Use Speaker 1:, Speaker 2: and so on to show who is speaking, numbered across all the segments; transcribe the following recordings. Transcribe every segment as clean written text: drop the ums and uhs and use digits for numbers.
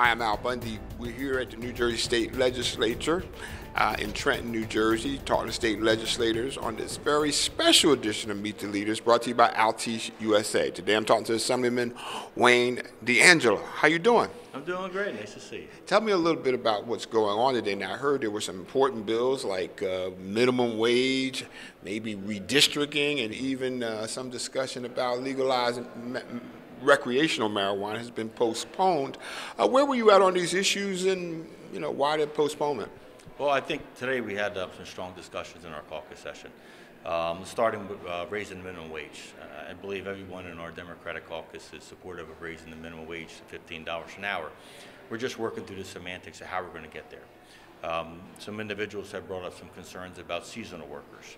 Speaker 1: Hi, I'm Al Bundy. We're here at the New Jersey State Legislature in Trenton, New Jersey, talking to state legislators on this very special edition of Meet the Leaders brought to you by Altice USA. Today I'm talking to Assemblyman Wayne DeAngelo. How you doing?
Speaker 2: I'm doing great. Nice to see you.
Speaker 1: Tell me a little bit about what's going on today. Now, I heard there were some important bills like minimum wage, maybe redistricting, and even some discussion about legalizing recreational marijuana has been postponed. Where were you at on these issues, and why the postponement?
Speaker 2: Well, I think today we had some strong discussions in our caucus session, starting with raising the minimum wage. I believe everyone in our Democratic caucus is supportive of raising the minimum wage to $15 an hour. We're just working through the semantics of how we're going to get there. Some individuals have brought up some concerns about seasonal workers.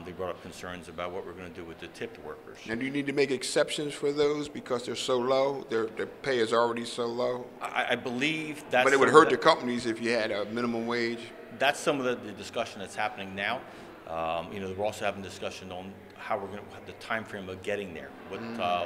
Speaker 2: They brought up concerns about what we're going to do with the tipped workers.
Speaker 1: Now, do you need to make exceptions for those because they're so low? Their pay is already so low?
Speaker 2: I believe that's...
Speaker 1: But it would hurt the companies if you had a minimum wage?
Speaker 2: That's some of the discussion that's happening now. We're also having discussion on how we're going to have the time frame of getting there. What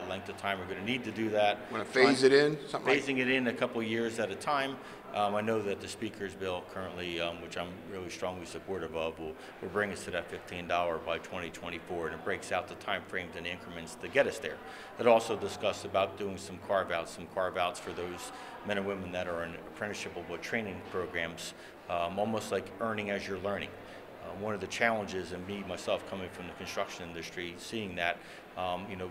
Speaker 2: length of time we're going to need to do that.
Speaker 1: Want to phase it in?
Speaker 2: Phasing it in a couple of years at a time. I know that the Speaker's bill currently, which I'm really strongly supportive of, will bring us to that $15 by 2024, and it breaks out the time frames and increments to get us there. It also discussed about doing some carve-outs for those men and women that are in apprenticeship-able training programs, almost like earning as you're learning. One of the challenges, and me, myself, coming from the construction industry, seeing that,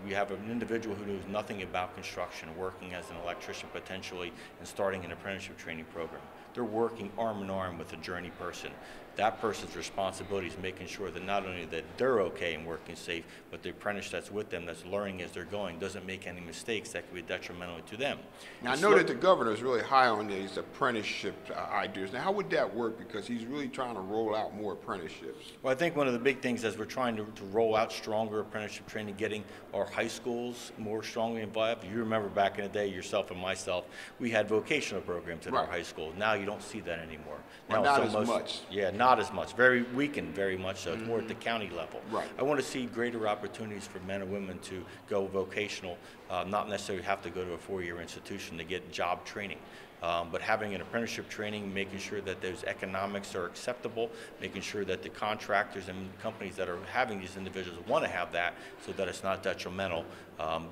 Speaker 2: we have an individual who knows nothing about construction, working as an electrician potentially, and starting an apprenticeship training program. They're working arm in arm with a journey person. That person's responsibility is making sure that not only that they're okay and working safe, but the apprentice that's with them, that's learning as they're going, doesn't make any mistakes that could be detrimental to them.
Speaker 1: Now, I know that the governor is really high on these apprenticeship ideas. Now, how would that work? Because he's really trying to roll out more apprenticeships.
Speaker 2: Well, I think one of the big things is we're trying to roll out stronger apprenticeship training, getting our high schools more strongly involved. You remember back in the day, yourself and myself, we had vocational programs in our high school. Now you don't see that anymore.
Speaker 1: Now
Speaker 2: not
Speaker 1: as much.
Speaker 2: Yeah, not as much. Very weakened, very much so. It's more at the county level.
Speaker 1: Right.
Speaker 2: I want to see greater opportunities for men and women to go vocational, not necessarily have to go to a four-year institution to get job training. But having an apprenticeship training, making sure that those economics are acceptable, making sure that the contractors and companies that are having these individuals want to have that so that it's not detrimental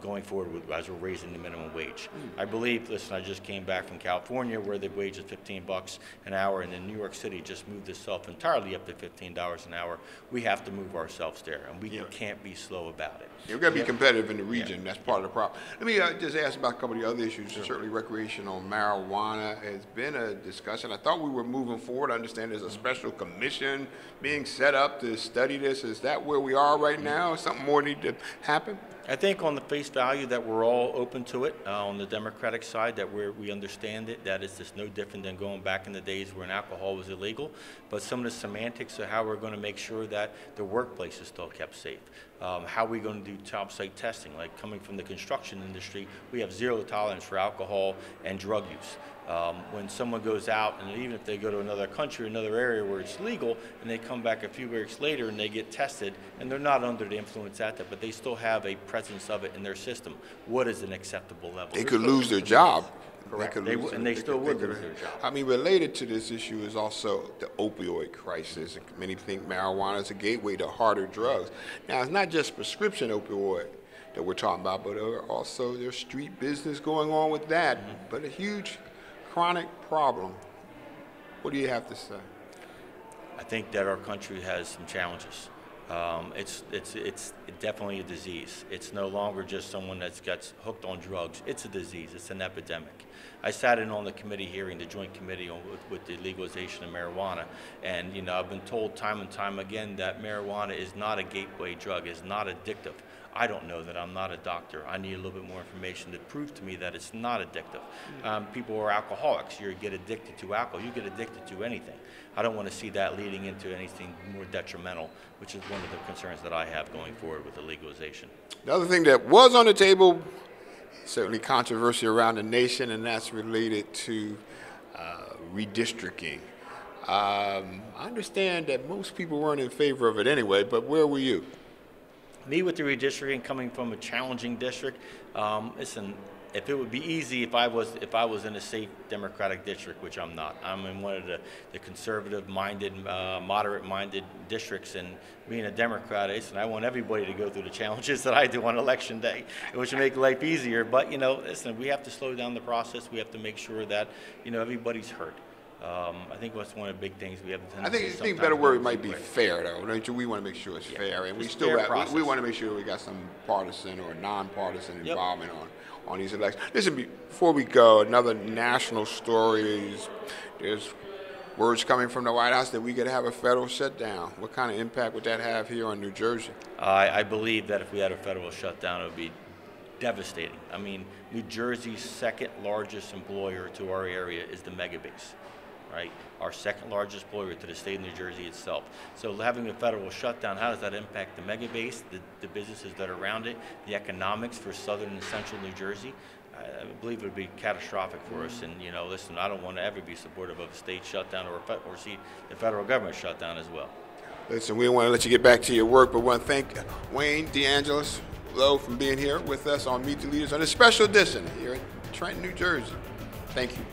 Speaker 2: going forward as we're raising the minimum wage. I believe, listen, I just came back from California where the wage is $15 an hour, and then New York City just moved itself entirely up to $15 an hour. We have to move ourselves there, and we can't be slow about it.
Speaker 1: We've got to be competitive in the region. That's part of the problem. Let me just ask about a couple of the other issues. Sure. Certainly recreational marijuana has been a discussion. I thought we were moving forward. I understand there's a special commission being set up to study this. Is that where we are right now? Something more need to happen?
Speaker 2: I think on the face value that we're all open to it. On the Democratic side, that we understand it, that it's just no different than going back in the days when alcohol was illegal. But some of the semantics of how we're going to make sure that the workplace is still kept safe. How are we going to do job site testing? Like coming from the construction industry, we have zero tolerance for alcohol and drug use. When someone goes out, and even if they go to another country, another area where it's legal, and they come back a few weeks later and they get tested, and they're not under the influence at that, but they still have a presence of it in their system. What is an acceptable level?
Speaker 1: They could lose their job.
Speaker 2: Correct. They still would lose their job.
Speaker 1: I mean, related to this issue is also the opioid crisis. Many think marijuana is a gateway to harder drugs. Now, it's not just prescription opioid that we're talking about, but also there's street business going on with that, but a huge chronic problem. What do you have to say?
Speaker 2: I think that our country has some challenges. It's definitely a disease. It's no longer just someone that gets hooked on drugs. It's a disease. It's an epidemic. I sat in on the committee hearing, the joint committee with the legalization of marijuana, and I've been told time and time again that marijuana is not a gateway drug, is not addictive. I don't know that. I'm not a doctor. I need a little bit more information to prove to me that it's not addictive. People are alcoholics. You get addicted to alcohol. You get addicted to anything. I don't want to see that leading into anything more detrimental, which is one of the concerns that I have going forward with the legalization.
Speaker 1: The other thing that was on the table, certainly controversy around the nation, and that's related to redistricting. I understand that most people weren't in favor of it anyway, but where were you?
Speaker 2: Me with the redistricting, coming from a challenging district, listen, if it would be easy if I was in a safe Democratic district, which I'm not. I'm in one of the conservative-minded, moderate-minded districts, and being a Democrat, and I want everybody to go through the challenges that I do on Election Day, which will make life easier. But, you know, listen, we have to slow down the process. We have to make sure that, you know, everybody's heard. I think that's one of the big things we have.
Speaker 1: I think better word might be fair, though. Don't you? We want to make sure it's fair, and we still we want to make sure we got some partisan or non-partisan involvement on these elections. Listen, before we go, another national story is there's words coming from the White House that we could have a federal shutdown. What kind of impact would that have here on New Jersey?
Speaker 2: I believe that if we had a federal shutdown, it would be devastating. I mean, New Jersey's second largest employer to our area is the mega base. Right, our second largest employer to the state of New Jersey itself. So having a federal shutdown, how does that impact the mega base, the businesses that are around it, the economics for southern and central New Jersey? I believe it would be catastrophic for us. And, you know, listen, I don't want to ever be supportive of a state shutdown or see the federal government shutdown as well.
Speaker 1: Listen, we don't want to let you get back to your work, but want to thank Wayne DeAngelo for being here with us on Meet the Leaders on a special edition here in Trenton, New Jersey. Thank you.